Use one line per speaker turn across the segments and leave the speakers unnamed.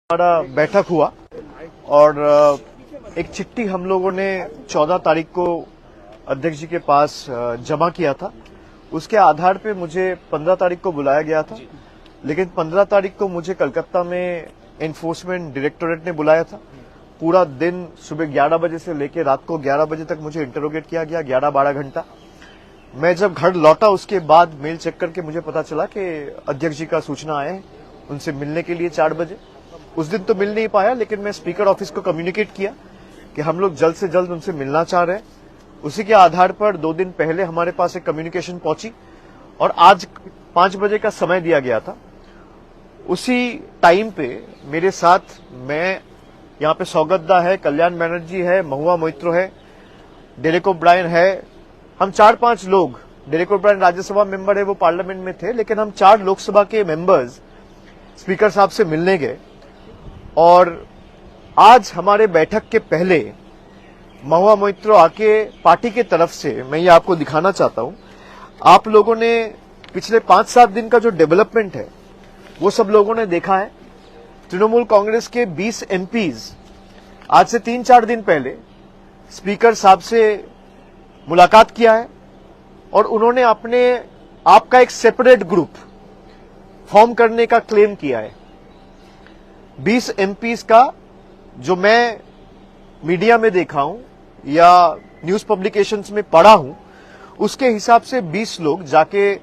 हमारा बैठक हुआ और एक चिट्ठी हम लोगों ने 14 तारीख को अध्यक्ष जी के पास जमा किया था। उसके आधार पे मुझे 15 तारीख को बुलाया गया था, लेकिन 15 तारीख को मुझे कलकत्ता में एनफोर्समेंट डायरेक्टोरेट ने बुलाया था। पूरा दिन सुबह 11 बजे से लेकर रात को 11 बजे तक मुझे इंटरोगेट किया गया, 11-12 घंटा। मैं जब घर लौटा उसके बाद मेल चेक करके मुझे पता चला कि अध्यक्ष जी का सूचना आया है उनसे मिलने के लिए 4 बजे। उस दिन तो मिल नहीं पाया, लेकिन मैं स्पीकर ऑफिस को कम्युनिकेट किया कि हम लोग जल्द से जल्द उनसे मिलना चाह रहे हैं। उसी के आधार पर 2 दिन पहले हमारे पास एक कम्युनिकेशन पहुंची और आज 5 बजे का समय दिया गया था। उसी टाइम पे मेरे साथ मैं यहाँ पे सौगतदा है, कल्याण बनर्जी है, महुआ मोइत्रो है, डेरेक ओब्रायन है। हम 4-5 लोग, डेरेक ओब्रायन राज्यसभा मेंबर है, वो पार्लियामेंट में थे, लेकिन हम 4 लोकसभा के मेंबर्स स्पीकर साहब से मिलने गए। और आज हमारे बैठक के पहले महुआ मोइत्रो आके पार्टी के तरफ से, मैं ये आपको दिखाना चाहता हूं, आप लोगों ने पिछले 5-7 दिन का जो डेवलपमेंट है वो सब लोगों ने देखा है। तृणमूल कांग्रेस के 20 एमपीज आज से 3-4 दिन पहले स्पीकर साहब से मुलाकात किया है और उन्होंने आपका एक सेपरेट ग्रुप फॉर्म करने का क्लेम किया है। 20 एमपीज का जो मैं मीडिया में देखा हूं या न्यूज पब्लिकेशंस में पढ़ा हूं, उसके हिसाब से 20 लोग जाके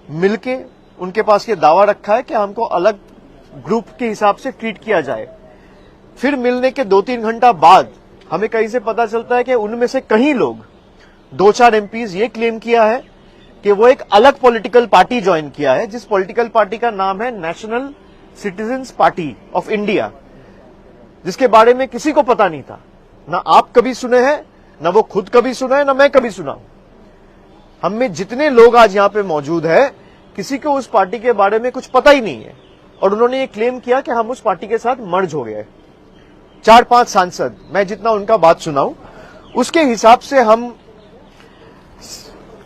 मिलके उनके पास ये दावा रखा है कि हमको अलग ग्रुप के हिसाब से ट्रीट किया जाए। फिर मिलने के 2-3 घंटा बाद हमें कहीं से पता चलता है कि उनमें से कहीं लोग, 2-4 एमपीज ये क्लेम किया है कि वो एक अलग पॉलिटिकल पार्टी ज्वाइन किया है, जिस पॉलिटिकल पार्टी का नाम है national citizens party of India, जिसके बारे में किसी को पता नहीं था। ना आप कभी सुने हैं, ना वो खुद कभी सुना है, ना मैं कभी सुना हूं। हम में जितने लोग आज यहां पे मौजूद है, किसी को उस पार्टी के बारे में कुछ पता ही नहीं है। और उन्होंने ये क्लेम किया कि हम उस पार्टी के साथ मर्ज हो गए। 4-5 सांसद, मैं जितना उनका बात सुनाऊं, उसके हिसाब से हम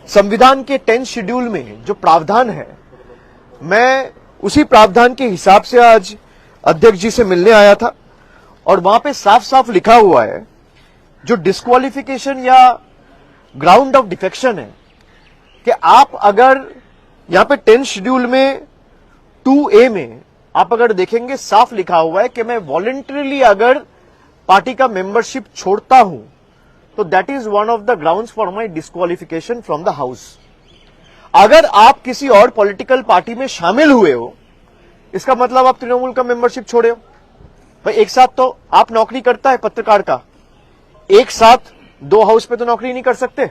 संविधान के 10th शेड्यूल में जो प्रावधान है, मैं उसी प्रावधान के हिसाब से आज अध्यक्ष जी से मिलने आया था। और वहां पे साफ साफ लिखा हुआ है, जो डिस्क्वालिफिकेशन या ग्राउंड ऑफ डिफेक्शन है, कि आप अगर यहां पे 10th शेड्यूल में 2A में आप अगर देखेंगे, साफ लिखा हुआ है कि मैं वॉलंटरीली अगर पार्टी का मेंबरशिप छोड़ता हूं तो that is one of the grounds for my disqualification from the house. अगर आप किसी और पॉलिटिकल पार्टी में शामिल हुए हो, इसका मतलब आप तृणमूल का मेंबरशिप छोड़े हो। भाई एक साथ तो आप नौकरी करता है पत्रकार का, एक साथ 2 हाउस पे तो नौकरी नहीं कर सकते,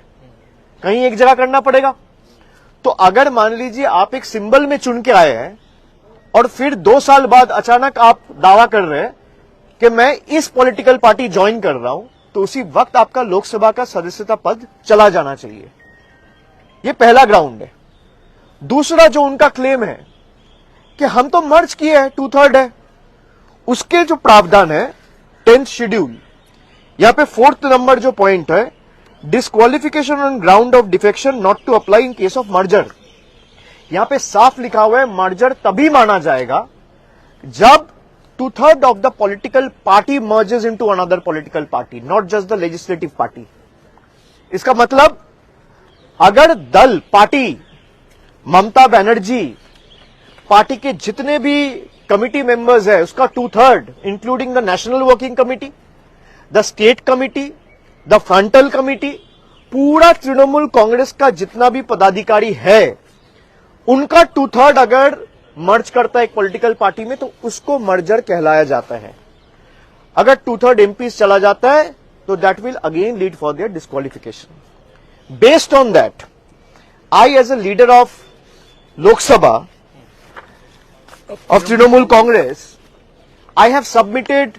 कहीं एक जगह करना पड़ेगा। तो अगर मान लीजिए आप एक सिंबल में चुन के आए हैं और फिर 2 साल बाद अचानक आप दावा कर रहे हैं कि मैं इस पॉलिटिकल पार्टी ज्वाइन कर रहा हूं, तो उसी वक्त आपका लोकसभा का सदस्यता पद चला जाना चाहिए। ये पहला ग्राउंड है। दूसरा जो उनका क्लेम है कि हम तो मर्ज किए हैं, 2/3 है, उसके जो प्रावधान है 10th शेड्यूल, यहां पे 4th नंबर जो पॉइंट है, disqualification on ground of defection not to apply in case of merger. यहां पे साफ लिखा हुआ है, मर्जर तभी माना जाएगा जब 2/3 of the political party merges into another political party, not just the legislative party. इसका मतलब अगर दल, पार्टी, ममता बनर्जी, पार्टी के जितने भी कमिटी मेंबर्स है उसका 2/3, including the national working committee, the state committee, the frontal committee, पूरा तृणमूल कांग्रेस का जितना भी पदाधिकारी है, उनका 2/3 अगर मर्ज करता है एक पॉलिटिकल पार्टी में, तो उसको मर्जर कहलाया जाता है। अगर 2/3 एमपीज चला जाता है तो that will again lead for their disqualification. Based on that, I as a leader of Lok Sabha of Trinamool Congress, I have submitted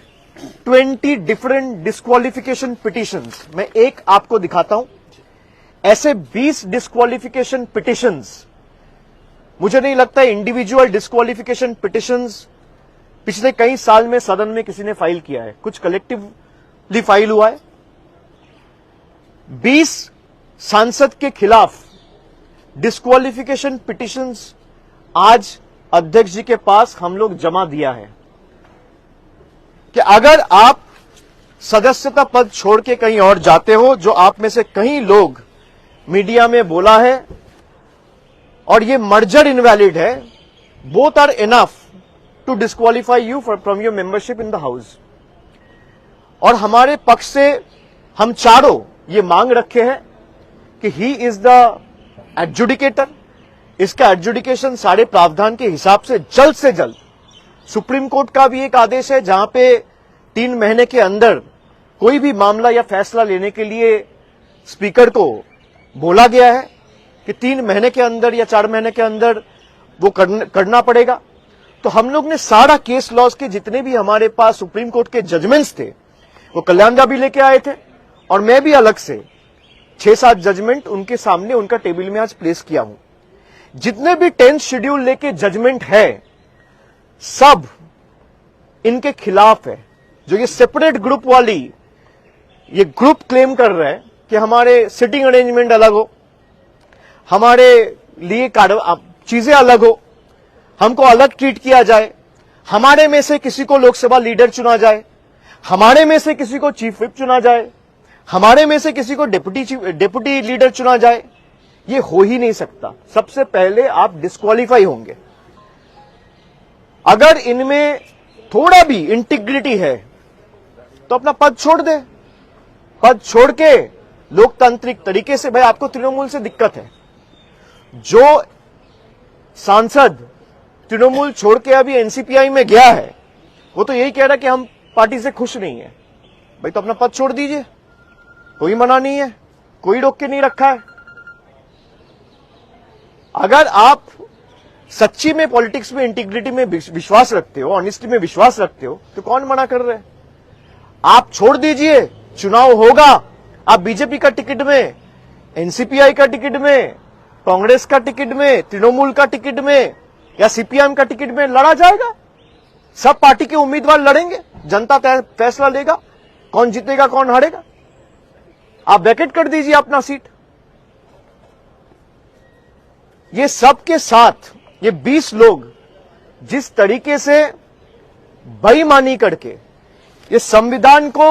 20 different disqualification petitions. मैं एक आपको दिखाता हूं। ऐसे 20 डिस्क्वालिफिकेशन पिटिशंस, मुझे नहीं लगता इंडिविजुअल डिस्क्वालिफिकेशन पिटिशंस पिछले कई साल में सदन में किसी ने फाइल किया है। कुछ कलेक्टिवली फाइल हुआ है। 20 सांसद के खिलाफ डिस्क्वालिफिकेशन पिटिशंस आज अध्यक्ष जी के पास हम लोग जमा दिया है। कि अगर आप सदस्यता पद छोड़ के कहीं और जाते हो, जो आप में से कई लोग मीडिया में बोला है, और ये मर्जर इनवैलिड है, both are enough to disqualify you from your membership in the house. और हमारे पक्ष से हम चारों ये मांग रखे हैं कि ही इज द एडजुडिकेटर, इसका एडजुडिकेशन सारे प्रावधान के हिसाब से जल्द सुप्रीम कोर्ट का भी एक आदेश है जहां पे 3 महीने के अंदर कोई भी मामला या फैसला लेने के लिए स्पीकर को बोला गया है कि 3 महीने के अंदर या 4 महीने के अंदर वो करना पड़ेगा। तो हम लोग ने सारा केस लॉज के जितने भी हमारे पास सुप्रीम कोर्ट के जजमेंट्स थे वो कल्याण दा भी लेके आए थे, और मैं भी अलग से 6-7 जजमेंट उनके सामने उनका टेबल में आज प्लेस किया हूं। जितने भी 10th शेड्यूल लेके जजमेंट है सब इनके खिलाफ है। जो ये सेपरेट ग्रुप वाली ये ग्रुप क्लेम कर रहा है कि हमारे सिटिंग अरेंजमेंट अलग हो, हमारे लिए चीजें अलग हो, हमको अलग ट्रीट किया जाए, हमारे में से किसी को लोकसभा लीडर चुना जाए, हमारे में से किसी को चीफ व्हिप चुना जाए, हमारे में से किसी को डेप्यूटी लीडर चुना जाए, ये हो ही नहीं सकता। सबसे पहले आप डिस्क्वालीफाई होंगे। अगर इनमें थोड़ा भी इंटीग्रिटी है तो अपना पद छोड़ दे, पद छोड़ के लोकतांत्रिक तरीके से, भाई आपको तृणमूल से दिक्कत है, जो सांसद तृणमूल छोड़ के अभी एनसीपीआई में गया है वो तो यही कह रहा है कि हम पार्टी से खुश नहीं है, भाई तो अपना पद छोड़ दीजिए, कोई मना नहीं है, कोई रोक के नहीं रखा है। अगर आप सच्ची में पॉलिटिक्स में इंटीग्रिटी में विश्वास रखते हो, ऑनेस्टी में विश्वास रखते हो, तो कौन मना कर रहे हैं? आप छोड़ दीजिए, चुनाव होगा, आप बीजेपी का टिकट में, एनसीपीआई का टिकट में, कांग्रेस का टिकट में, तृणमूल का टिकट में या सीपीएम का टिकट में लड़ा जाएगा। सब पार्टी के उम्मीदवार लड़ेंगे, जनता फैसला लेगा कौन जीतेगा कौन हारेगा। आप वैकेट कर दीजिए अपना सीट। ये सब के साथ ये 20 लोग जिस तरीके से बेईमानी करके ये संविधान को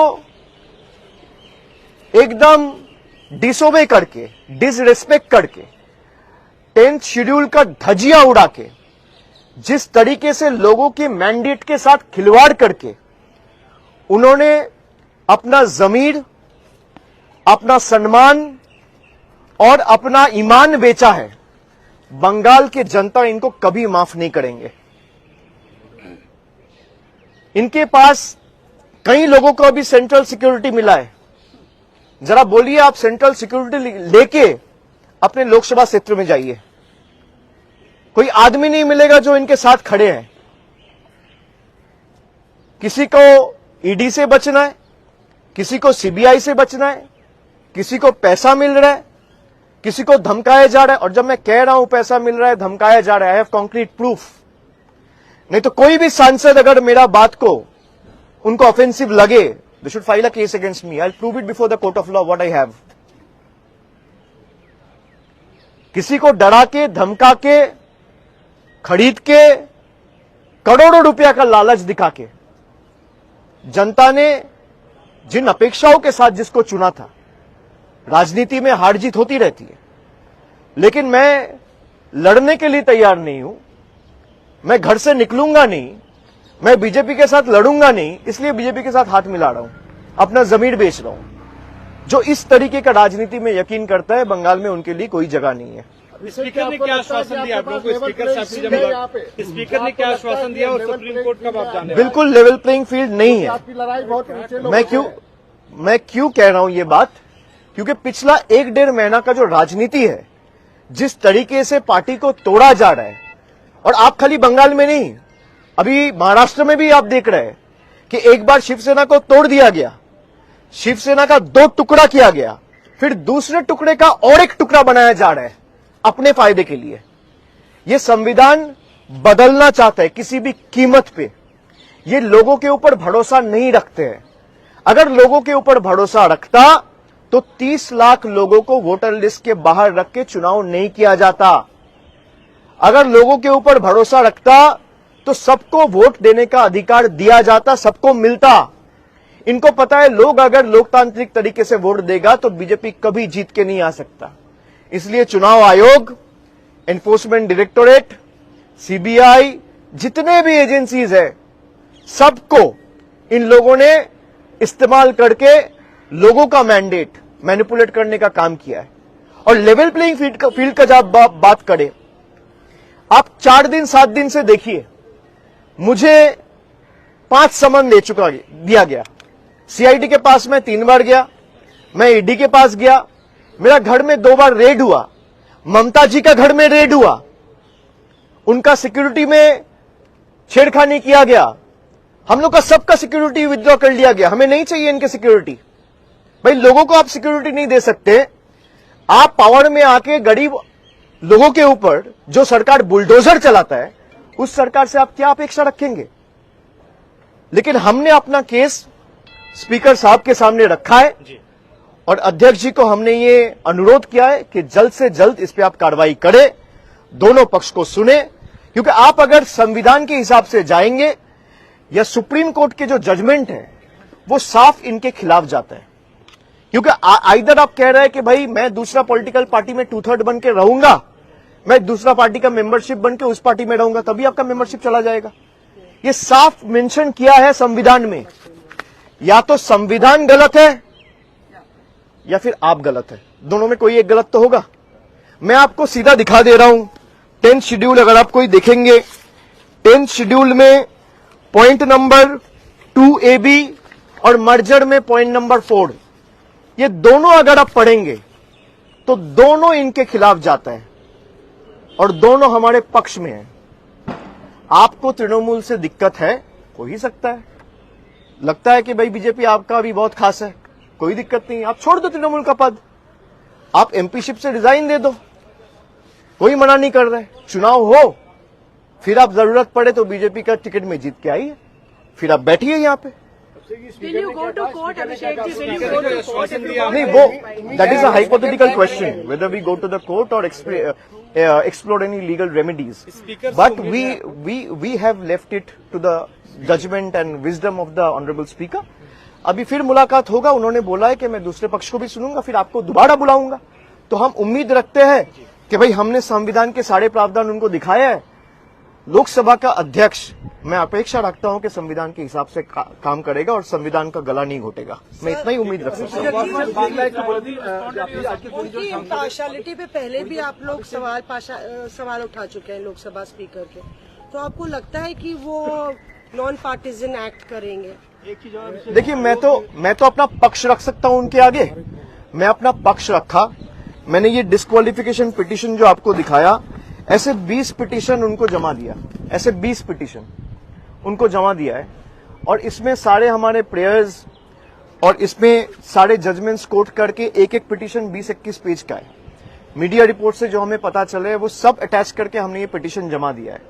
एकदम डिसोबे करके, डिसरेस्पेक्ट करके, 10th शेड्यूल का धजिया उड़ा के, जिस तरीके से लोगों के मैंडेट के साथ खिलवाड़ करके उन्होंने अपना जमीर, अपना सम्मान और अपना ईमान बेचा है, बंगाल के जनता इनको कभी माफ नहीं करेंगे। इनके पास कई लोगों को अभी सेंट्रल सिक्योरिटी मिला है। जरा बोलिए, आप सेंट्रल सिक्योरिटी लेके अपने लोकसभा क्षेत्र में जाइए, कोई आदमी नहीं मिलेगा जो इनके साथ खड़े हैं। किसी को ईडी से बचना है, किसी को सीबीआई से बचना है, किसी को पैसा मिल रहा है, किसी को धमकाया जा रहा है। और जब मैं कह रहा हूं पैसा मिल रहा है, धमकाया जा रहा है, आई हैव कॉन्क्रीट प्रूफ। नहीं तो कोई भी सांसद अगर मेरा बात को उनको ऑफेंसिव लगे, they should file a case against me, I will prove it before the court of law what I have. किसी को डरा के, धमका के, खरीद के, करोड़ों रुपया का लालच दिखा के जनता ने जिन अपेक्षाओं के साथ जिसको चुना था, राजनीति में हार जीत होती रहती है, लेकिन मैं लड़ने के लिए तैयार नहीं हूं। मैं घर से निकलूंगा नहीं, मैं बीजेपी के साथ लड़ूंगा नहीं, इसलिए बीजेपी के साथ हाथ मिला रहा हूं, अपना जमीर बेच रहा हूं। जो इस तरीके का राजनीति में यकीन करता है, बंगाल में उनके लिए कोई जगह नहीं है।
स्पीकर ने क्या आश्वासन दिया आप लोगों को? स्पीकर साहब से जब स्पीकर ने क्या आश्वासन दिया और सुप्रीम कोर्ट कब आप जाने?
बिल्कुल लेवल प्लेइंग फील्ड नहीं है। मैं क्यों कह रहा हूं ये बात? क्योंकि पिछला 1-1.5 महीना का जो राजनीति है, जिस तरीके से पार्टी को तोड़ा जा रहा है, और आप खाली बंगाल में नहीं, अभी महाराष्ट्र में भी आप देख रहे हैं कि एक बार शिवसेना को तोड़ दिया गया, शिवसेना का 2 टुकड़ा किया गया, फिर दूसरे टुकड़े का और एक टुकड़ा बनाया जा रहा है अपने फायदे के लिए। यह संविधान बदलना चाहता है किसी भी कीमत पे। ये लोगों के ऊपर भरोसा नहीं रखते हैं। अगर लोगों के ऊपर भरोसा रखता तो 30 लाख लोगों को वोटर लिस्ट के बाहर रख के चुनाव नहीं किया जाता। अगर लोगों के ऊपर भरोसा रखता तो सबको वोट देने का अधिकार दिया जाता, सबको मिलता। इनको पता है लोग अगर लोकतांत्रिक तरीके से वोट देगा तो बीजेपी कभी जीत के नहीं आ सकता। इसलिए चुनाव आयोग, एनफोर्समेंट डायरेक्टोरेट, सीबीआई, जितने भी एजेंसीज है, सबको इन लोगों ने इस्तेमाल करके लोगों का मैंडेट मैनिपुलेट करने का काम किया है। और लेवल प्लेइंग फील्ड का जब बात करें, आप 4 दिन 7 दिन से देखिए, मुझे 5 समन दिया गया। सीआईडी के पास मैं 3 बार गया, मैं ईडी के पास गया, मेरा घर में 2 बार रेड हुआ, ममता जी का घर में रेड हुआ, उनका सिक्योरिटी में छेड़खानी किया गया, हम लोग का सबका सिक्योरिटी विथड्रॉ कर लिया गया। हमें नहीं चाहिए इनके सिक्योरिटी। भाई लोगों को आप सिक्योरिटी नहीं दे सकते, आप पावर में आके गरीब लोगों के ऊपर जो सरकार बुलडोजर चलाता है, उस सरकार से आप क्या अपेक्षा रखेंगे? लेकिन हमने अपना केस स्पीकर साहब के सामने रखा है और अध्यक्ष जी को हमने ये अनुरोध किया है कि जल्द से जल्द इस पे आप कार्रवाई करें, दोनों पक्ष को सुने, क्योंकि आप अगर संविधान के हिसाब से जाएंगे या सुप्रीम कोर्ट के जो जजमेंट है वो साफ इनके खिलाफ जाता है। क्योंकि आइदर आप कह रहे हैं कि भाई मैं दूसरा पॉलिटिकल पार्टी में 2/3 बन के रहूंगा, मैं दूसरा पार्टी का मेंबरशिप बन के उस पार्टी में रहूंगा, तभी आपका मेंबरशिप चला जाएगा। ये साफ मेंशन किया है संविधान में। या तो संविधान गलत है या फिर आप गलत है, दोनों में कोई एक गलत तो होगा। मैं आपको सीधा दिखा दे रहा हूं 10th शेड्यूल, अगर आप कोई देखेंगे 10th शेड्यूल में पॉइंट नंबर 2AB और मर्जर में पॉइंट नंबर 4, ये दोनों अगर आप पढ़ेंगे तो दोनों इनके खिलाफ जाता है और दोनों हमारे पक्ष में है। आपको तृणमूल से दिक्कत है, हो ही सकता है, लगता है कि भाई बीजेपी आपका भी बहुत खास है, कोई दिक्कत नहीं, आप छोड़ दो तृणमूल का पद, आप एमपीशिप से रिजाइन दे दो, कोई मना नहीं कर रहा है। चुनाव हो, फिर आप जरूरत पड़े तो बीजेपी का टिकट में जीत के आइए, फिर आप बैठिए यहां पे। नहीं, वो that is a hypothetical question whether we go to the court और explore any legal remedies, but we have left it to the judgment and wisdom of the honorable speaker. अभी फिर मुलाकात होगा, उन्होंने बोला है कि मैं दूसरे पक्ष को भी सुनूंगा, फिर आपको दोबारा बुलाऊंगा। तो हम उम्मीद रखते हैं कि भाई हमने संविधान के सारे प्रावधान उनको दिखाया है। लोकसभा का अध्यक्ष, मैं अपेक्षा रखता हूं कि संविधान के हिसाब से काम करेगा और संविधान का गला नहीं घोटेगा, मैं इतना ही उम्मीद रख सकता हूं।
पार्शियलिटी पे पहले भी आप लोग सवाल उठा चुके हैं लोकसभा स्पीकर के, तो आपको लगता है कि वो नॉन पार्टीजन एक्ट करेंगे?
देखिए, मैं तो अपना पक्ष रख सकता हूं उनके आगे, मैं अपना पक्ष रखा। मैंने ये डिस्क्वालिफिकेशन पिटीशन जो आपको दिखाया, ऐसे 20 पिटीशन उनको जमा दिया, ऐसे 20 पिटीशन उनको जमा दिया है, और इसमें सारे हमारे प्रेयर्स और इसमें सारे जजमेंट्स कोट करके एक एक पिटीशन 20-21 पेज का है। मीडिया रिपोर्ट से जो हमें पता चले वो सब अटैच करके हमने ये पिटीशन जमा दिया है।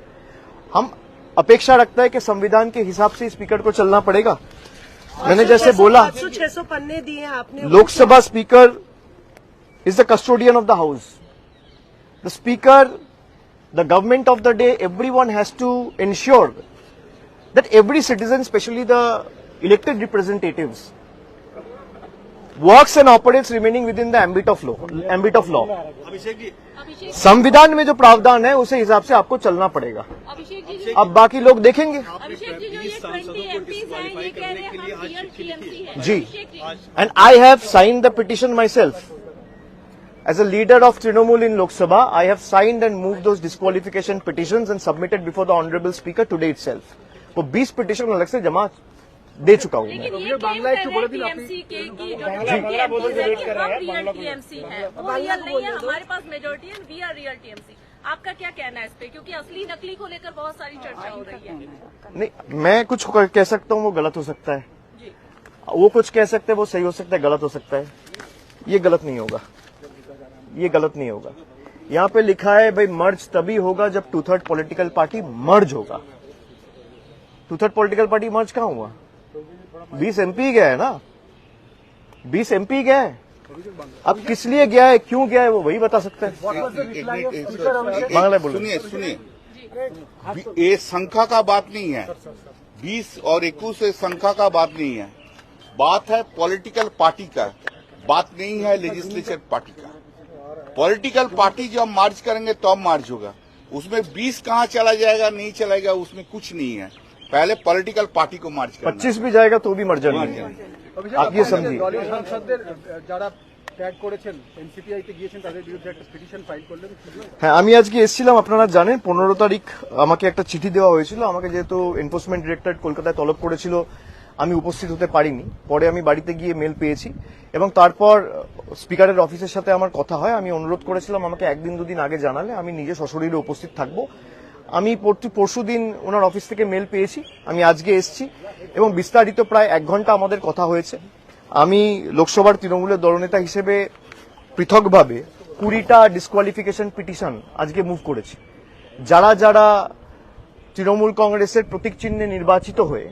हम अपेक्षा रखता है कि संविधान के हिसाब से स्पीकर को चलना पड़ेगा। मैंने जैसे बोला,
600 पन्ने दिए आपने।
Lok Sabha speaker is the custodian of the house, the speaker, the government of the day, everyone has to ensure that every citizen, especially the elected representatives, works and operates remaining within the ambit of law. संविधान में जो प्रावधान है उसे हिसाब से आपको चलना पड़ेगा। अब बाकी लोग देखेंगे। जी, and I have signed the petition myself. As a leader of Trinamool in Lok Sabha, I have signed and moved those disqualification petitions and submitted before the Honorable Speaker today itself. वो 20 petition अलग से जमा दे चुका हूँ मैं।
हमारे पास majority है, we are real TMC. आपका क्या कहना है इस पे, क्योंकि असली नकली को लेकर बहुत सारी चर्चा हो रही है।
नहीं, मैं कुछ कह सकता हूँ वो गलत हो सकता है, वो कुछ कह सकते हैं वो सही हो सकता है, गलत हो सकता है। ये गलत नहीं होगा, ये गलत नहीं होगा। यहाँ पे लिखा है भाई मर्ज तभी होगा जब 2/3 पॉलिटिकल पार्टी मर्ज होगा। 2/3 पॉलिटिकल पार्टी मर्ज कहाँ हुआ? 20 MP गया है ना, 20 MP गया है। अब किस लिए गया है, क्यों गया है, वो वही बता सकता है। बांग्ला बोलो।
सुनिए ये संख्या का बात नहीं है, 20 और 21 से संख्या का बात नहीं है, बात है पॉलिटिकल पार्टी का, बात नहीं है लेजिस्लेचर पार्टी का। पॉलिटिकल पार्टी जब मार्च करेंगे तो अब मार्च होगा, उसमें 20 कहाँ चला जाएगा नहीं चलाएगा उसमें कुछ नहीं है, पहले पॉलिटिकल पार्टी को मार्च करना।
25 भी जाएगा तो भी मर्जर नहीं है, आप ये समझिए।
দলীয় সাংসদদের যারা ট্যাগ করেছেন এনসিপিআইতে গিয়েছেন তাদের বিরুদ্ধে একটা পিটিশন ফাইল করলেন।
হ্যাঁ, আমি আজকে এসেছিলাম, আপনারা জানেন 15 তারিখ আমাকে একটা চিঠি দেওয়া হয়েছিল। আমাকে যেহেতু এনফোর্সমেন্ট ডিরেক্টরেট কলকাতায় তলব করেছিল, আমি উপস্থিত হতে পারিনি। পরে আমি বাড়িতে গিয়ে মেল পেয়েছি এবং তারপর স্পিকারের অফিসের সাথে আমার কথা হয়। আমি অনুরোধ করেছিলাম আমাকে একদিন দুদিন আগে জানালে আমি নিজে সশরীরে উপস্থিত থাকবো। আমি পরশুদিন ওনার অফিস থেকে মেল পেয়েছি, আমি আজকে এসেছি এবং বিস্তারিত প্রায় 1 ঘন্টা আমাদের কথা হয়েছে। আমি লোকসভার তৃণমূলের দলনেতা হিসেবে পৃথকভাবে 20টা ডিসকোয়ালিফিকেশন পিটিশন আজকে মুভ করেছি। যারা যারা তৃণমূল কংগ্রেসের প্রতীক চিহ্নে নির্বাচিত হয়ে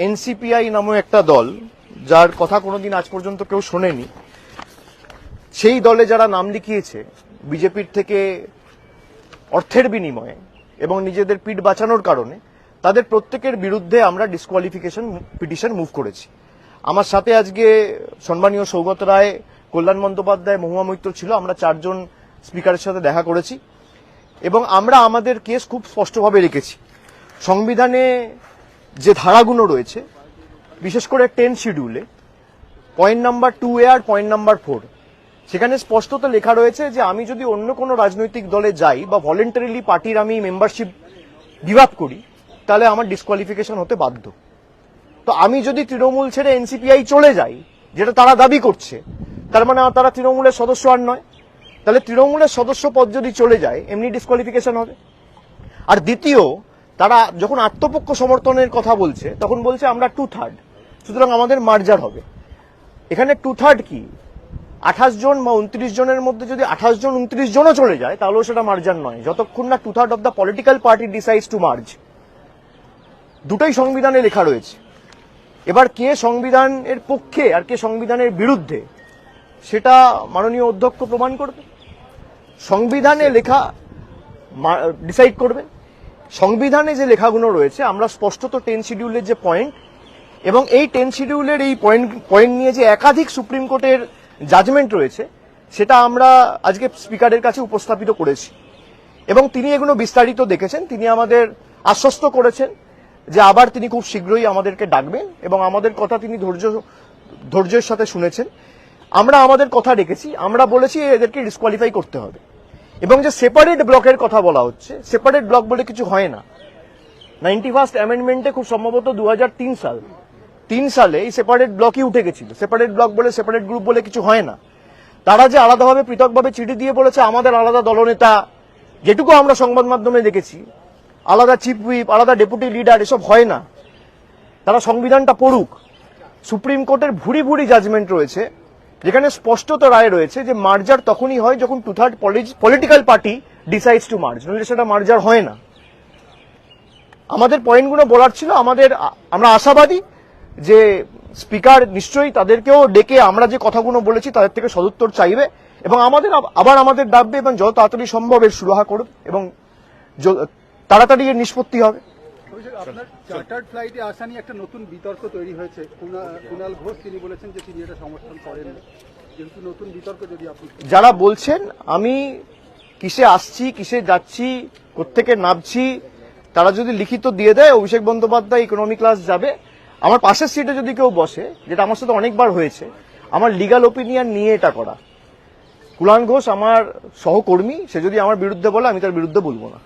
এনসিপিআই নামে একটা দল, যার কথা কোনোদিন আজ পর্যন্ত কেউ শোনেনি, সেই দলে যারা নাম লিখিয়েছে বিজেপির থেকে অর্থের বিনিময়ে এবং নিজেদের পিঠ বাঁচানোর কারণে, তাদের প্রত্যেকের বিরুদ্ধে আমরা ডিসকোয়ালিফিকেশন পিটিশন মুভ করেছি। আমার সাথে আজকে সম্মানীয় সৌগত রায়, কল্যাণ বন্দ্যোপাধ্যায়, মহুয়া মৈত্র ছিল। আমরা 4 জন স্পিকারের সাথে দেখা করেছি এবং আমরা আমাদের কেস খুব স্পষ্টভাবে রেখেছি। সংবিধানে যে ধারাগুলো রয়েছে, বিশেষ করে 10 শিডিউলে পয়েন্ট নাম্বার 2A আর পয়েন্ট নাম্বার 4, সেখানে স্পষ্টত লেখা রয়েছে যে আমি যদি অন্য কোনো রাজনৈতিক দলে যাই বা ভলেন্টারিলি পার্টির আমি মেম্বারশিপ গিভ আপ করি, তাহলে আমার ডিসকোয়ালিফিকেশন হতে বাধ্য। তো আমি যদি তৃণমূল ছেড়ে এনসিপিআই চলে যাই, যেটা তারা দাবি করছে, তার মানে তারা তৃণমূলের সদস্য আর নয়। তাহলে তৃণমূলের সদস্য পদ যদি চলে যায় এমনি ডিসকোয়ালিফিকেশন হবে। আর দ্বিতীয়, তারা যখন আত্মপক্ষ সমর্থনের কথা বলছে তখন বলছে আমরা 2/3, সুতরাং আমাদের মার্জার হবে। এখানে 2/3 কি? 28 জন বা 29 জনের মধ্যে যদি 28 জন 29 জনও চলে যায় তাহলেও সেটা মার্জার নয়, যতক্ষণ না 2/3 of the political party decides two merge. দুটোই সংবিধানে লেখা রয়েছে। এবার কে সংবিধানের পক্ষে আর কে সংবিধানের বিরুদ্ধে, সেটা মাননীয় অধ্যক্ষ প্রমাণ করবে, সংবিধানে লেখা ডিসাইড করবে। সংবিধানে যে লেখাগুলো রয়েছে, আমরা স্পষ্টত 10 শিডিউলের যে পয়েন্ট এবং এই 10 শিডিউলের এই পয়েন্ট নিয়ে যে একাধিক সুপ্রিম কোর্টের জাজমেন্ট রয়েছে, সেটা আমরা আজকে স্পিকারের কাছে উপস্থাপিত করেছি এবং তিনি এগুলো বিস্তারিত দেখেছেন। তিনি আমাদের আশ্বস্ত করেছেন যে আবার তিনি খুব শীঘ্রই আমাদেরকে ডাকবেন এবং আমাদের কথা তিনি ধৈর্যের সাথে শুনেছেন। আমরা আমাদের কথা রেখেছি, আমরা বলেছি এদেরকে ডিসকোয়ালিফাই করতে হবে। এবং যে সেপারেট ব্লকের কথা বলা হচ্ছে, সেপারেট ব্লক বলে কিছু হয় না। 91st অ্যামেন্ডমেন্টে খুব সম্ভবত 2003 সালে এই সেপারেট ব্লকই উঠে গেছিল। সেপারেট ব্লক বলে, সেপারেট গ্রুপ বলে কিছু হয় না। তারা যে আলাদাভাবে পৃথকভাবে চিঠি দিয়ে বলেছে আমাদের আলাদা দলনেতা, যেটুকু আমরা সংবাদ মাধ্যমে দেখেছি, আলাদা চিফ হুইপ, আলাদা ডেপুটি লিডার, এসব হয় না। তারা সংবিধানটা পড়ুক। সুপ্রিম কোর্টের ভুরি ভুরি জাজমেন্ট রয়েছে যেখানে স্পষ্টত রায় রয়েছে যে মার্জার তখনই হয় যখন 2/3 political party decides two merge, নইলে সেটা মার্জার হয় না। আমাদের পয়েন্টগুলো বলার ছিল। আমরা আশাবাদী যে স্পিকার নিশ্চয়ই তাদেরকেও ডেকে আমরা যে কথাগুলো বলেছি তাদের থেকে সদুত্তর চাইবে এবং আমাদের ডাকবে এবং যত তাড়াতাড়ি সম্ভব এর সুরাহা করবে এবং তাড়াতাড়ি এর নিষ্পত্তি হবে।
আপনার চার্টার্ড ফ্লাইটে আসা নিয়ে একটা নতুন বিতর্ক তৈরি হয়েছে। কুণাল ঘোষ তিনি বলেছেন যে তিনি এটা সমর্থন করেন, কিন্তু নতুন বিতর্ক যদি আপনি
যারা বলছেন আমি কিসে আসছি, কিসে যাচ্ছি, কোত্থেকে নামছি, তারা যদি লিখিত দিয়ে দেয় অভিষেক বন্দ্যোপাধ্যায় ইকোনমি ক্লাস যাবে, আমার পাশের সিটে যদি কেউ বসে, যেটা আমার সাথে অনেকবার হয়েছে, আমার লিগাল ওপিনিয়ন নিয়ে এটা করা। কুণাল ঘোষ আমার সহকর্মী, সে যদি আমার বিরুদ্ধে বলে আমি তার বিরুদ্ধে বলবো না।